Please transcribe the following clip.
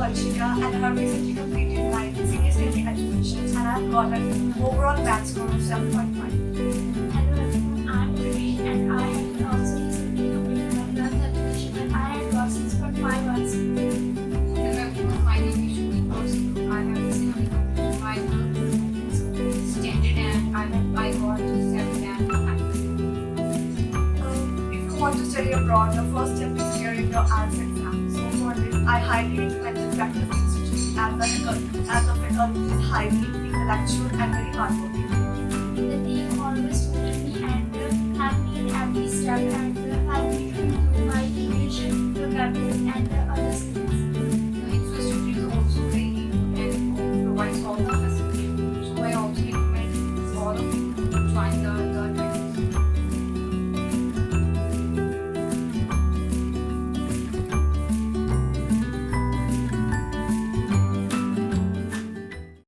Vanshika and I have recently completed my senior secondary education and I have got an overall math score of 7.5. Hello everyone, I'm Rishi and I have also recently completed my 12th education and I have got 6.5 marks. Hello everyone, my name is Shruti Kausik. I have recently completed my 12th standard and I got 7 and 5. If you want to study abroad, the first step is clearing your IELTS exam. So for this, I highly recommend the Practice Institute as the faculty is highly intellectual and very hardworking. The team always supported me and helped me in every step and